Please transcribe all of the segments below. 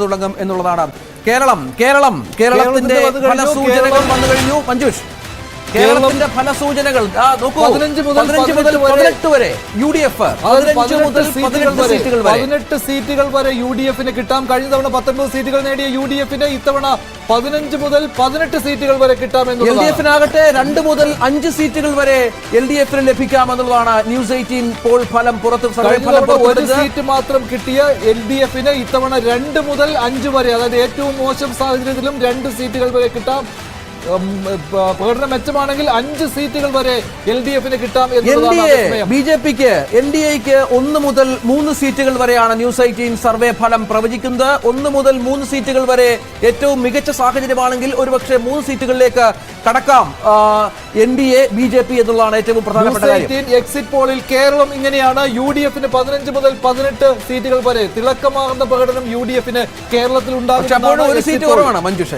തുടങ്ങും എന്നുള്ളതാണ്. കേരളത്തിന്റെ ഫല സൂചനകൾ വന്നു കഴിഞ്ഞു. മഞ്ജുഷ്, കേരളത്തിന്റെ ഫല സൂചനകൾ 15 മുതൽ 18 വരെ യു ഡി എഫ് 18 സീറ്റുകൾ വരെ യു ഡി എഫിന് കിട്ടാം. കഴിഞ്ഞ തവണ 19 സീറ്റുകൾ നേടിയ യു ഡി എഫിന് ഇത്തവണ 15 മുതൽ 18 സീറ്റുകൾ വരെ കിട്ടാമെന്ന്. എൽ ഡി എഫിനാകട്ടെ 2 മുതൽ 5 സീറ്റുകൾ വരെ എൽ ഡി എഫിന് ലഭിക്കാമെന്നുള്ളതാണ് ന്യൂസ് 18 പോൾ ഫലം പുറത്ത്. ഒരു സീറ്റ് മാത്രം കിട്ടിയ എൽ ഡി എഫിന് ഇത്തവണ 2 മുതൽ 5 വരെ, അതായത് ഏറ്റവും മോശം സാഹചര്യത്തിലും 2 സീറ്റുകൾ വരെ കിട്ടാം. പ്രകടനം മെച്ചമാണെങ്കിൽ 5 സീറ്റുകൾ വരെ എൽ ഡി എഫിന് കിട്ടാം. ബി ജെ പിക്ക് എൻ ഡി എക്ക് 1 മുതൽ 3 സീറ്റുകൾ വരെയാണ് ന്യൂസ് 18 സർവേ ഫലം പ്രവചിക്കുന്നത്. 1 മുതൽ 3 സീറ്റുകൾ വരെ ഏറ്റവും മികച്ച സാഹചര്യമാണെങ്കിൽ ഒരുപക്ഷെ 3 സീറ്റുകളിലേക്ക് കടക്കാം N D A B J P എന്നുള്ളതാണ് ഏറ്റവും പ്രധാനപ്പെട്ട കാര്യം. എക്സിറ്റ് പോളിൽ കേരളം ഇങ്ങനെയാണ്. യു ഡി എഫിന് 15 മുതൽ 18 സീറ്റുകൾ വരെ തിളക്കമാകുന്ന പ്രകടനം യു ഡി എഫിന് കേരളത്തിൽ ഉണ്ടാകും. ഒരു സീറ്റ് കുറവാണ് മഞ്ജുഷ,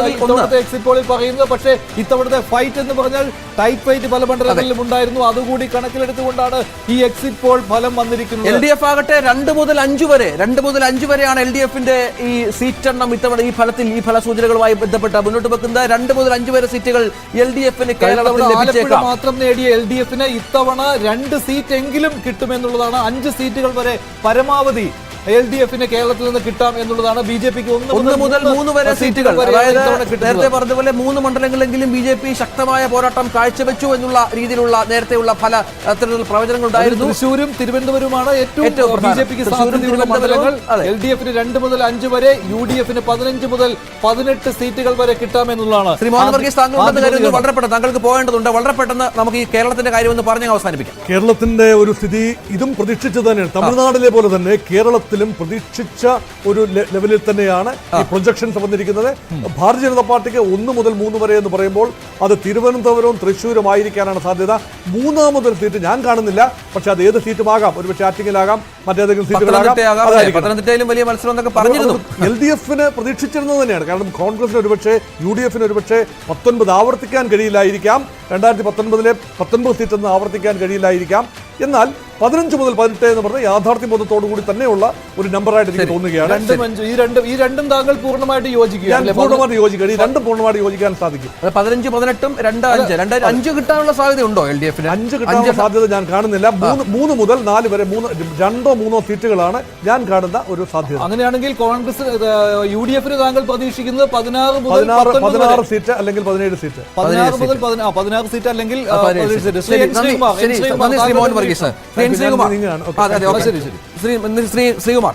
എക്സിറ്റ് പോളിൽ പറയുന്നത്. പക്ഷേ ഇത്തവണത്തെ ഫൈറ്റ് എന്ന് പറഞ്ഞാൽ ടൈറ്റ് ഫൈറ്റ് പല മണ്ഡലങ്ങളിലും ഉണ്ടായിരുന്നു. അതുകൂടി കണക്കിലെടുത്തുകൊണ്ടാണ് ഈ എക്സിറ്റ് പോൾ ഫലം വന്നിരിക്കുന്നത്. എൽ ഡി എഫ് ആകട്ടെ 2 മുതൽ 5 വരെയാണ് എൽ ഡി എഫിന്റെ ഈ സീറ്റെണ്ണം ഇത്തവണ ഈ ഫലത്തിൽ ഈ ഫല സൂചനകളുമായി ബന്ധപ്പെട്ട് മുന്നോട്ട് വെക്കുന്നത്. 2 മുതൽ 5 വരെ സീറ്റുകൾ എൽ ഡി എഫിന് കേരളത്തിൽ ലഭിച്ചേക്കാം. മാത്രം നേടിയ എൽ ഡി എഫിന് ഇത്തവണ 2 സീറ്റ് എങ്കിലും കിട്ടുമെന്നുള്ളതാണ്. 5 സീറ്റുകൾ വരെ പരമാവധി എൽ ഡി എഫിന് കേരളത്തിൽ നിന്ന് കിട്ടാം എന്നുള്ളതാണ്. ബി ജെ പിക്ക് 1 മുതൽ 3 വരെ സീറ്റുകൾ, അതായത് നേരത്തെ പറഞ്ഞതുപോലെ 3 മണ്ഡലങ്ങളിലെങ്കിലും ബി ജെ പി ശക്തമായ പോരാട്ടം കാഴ്ചവെച്ചു എന്നുള്ള രീതിയിലുള്ള നേരത്തെയുള്ള പല അത്തരത്തിലുള്ള പ്രവചനങ്ങൾ ഉണ്ടായിരുന്നു. തൃശ്ശൂരും തിരുവനന്തപുരമാണ് ഏറ്റവും ബി ജെ പിക്ക് സാധ്യതയുള്ള മണ്ഡലങ്ങൾ. എൽ ഡി എഫിന് 2 മുതൽ 5 വരെ, യു ഡി എഫിന് 15 മുതൽ 18 സീറ്റുകൾ വരെ കിട്ടാമെന്നുള്ളതാണ്. ശ്രീ മോഹൻ വർഗീസ്, താങ്കളുടെ കാര്യം വളരെ പെട്ടെന്ന് താങ്കൾക്ക് പോകേണ്ടതുണ്ട്. വളരെ പെട്ടെന്ന് നമുക്ക് ഈ കേരളത്തിന്റെ കാര്യം ഒന്ന് പറഞ്ഞ് അവസാനിപ്പിക്കാം. കേരളത്തിന്റെ ഒരു സ്ഥിതി ഇതും പ്രതീക്ഷിച്ചു തന്നെയാണ്. തമിഴ്നാട്ടിലെ പോലെ തന്നെ കേരളത്തിലും പ്രതീക്ഷിച്ച ഒരു ലെവലിൽ തന്നെയാണ് ഈ പ്രൊജക്ഷൻസ് വന്നിരിക്കുന്നത്. ഭാരതീയ ജനതാ പാർട്ടിക്ക് 1 മുതൽ 3 വരെ എന്ന് പറയുമ്പോൾ അത് തിരുവനന്തപുരവും തൃശ്ശൂരും ആയിരിക്കാനാണ് സാധ്യത. 3ാമതൊരു സീറ്റ് ഞാൻ കാണുന്നില്ല. പക്ഷെ അത് ഏത് സീറ്റുമാകാം, ഒരുപക്ഷെ ആറ്റിങ്ങിലാകാം, മറ്റേതെങ്കിലും സീറ്റുകളാകാം. വലിയ മത്സരം എന്നൊക്കെ പറഞ്ഞിരുന്നു. എൽ ഡി എഫിന് പ്രതീക്ഷിച്ചിരുന്നത് തന്നെയാണ്. കാരണം കോൺഗ്രസിന് ഒരുപക്ഷെ, യു ഡി എഫിന് ഒരുപക്ഷെ 19 ആവർത്തിക്കാൻ കഴിയില്ലായിരിക്കാം. 2019 19 സീറ്റൊന്നും ആവർത്തിക്കാൻ കഴിയില്ലായിരിക്കാം. എന്നാൽ 15 മുതൽ 18 എന്ന് പറഞ്ഞ യാഥാർത്ഥ്യബോധത്തോടു കൂടി തന്നെയുള്ള ഒരു നമ്പറായിട്ട് എനിക്ക് തോന്നുകയാണ്. ഈ രണ്ടും താങ്കൾ പൂർണ്ണമായിട്ട് യോജിക്കുകയാണ്. പൂർണ്ണമായിട്ട് യോജിക്കുക. ഈ രണ്ടും പൂർണ്ണമായിട്ട് യോജിക്കാൻ സാധിക്കും. 15, 18, 2, 5 കിട്ടാനുള്ള സാധ്യത ഉണ്ടോ എൽ ഡി എഫിന്? 5 കിട്ടാനുള്ള സാധ്യത ഞാൻ കാണുന്നില്ല. 3 മുതൽ 4 വരെ 2 or 3 സീറ്റുകളാണ് ഞാൻ കാണുന്ന ഒരു സാധ്യത. അങ്ങനെയാണെങ്കിൽ കോൺഗ്രസ് യു ഡി എഫിന് താങ്കൾ പ്രതീക്ഷിക്കുന്നത് 16 സീറ്റ് അല്ലെങ്കിൽ 17 സീറ്റ്. 16 മുതൽ 16 സീറ്റ് അല്ലെങ്കിൽ ശ്രീകുമാർ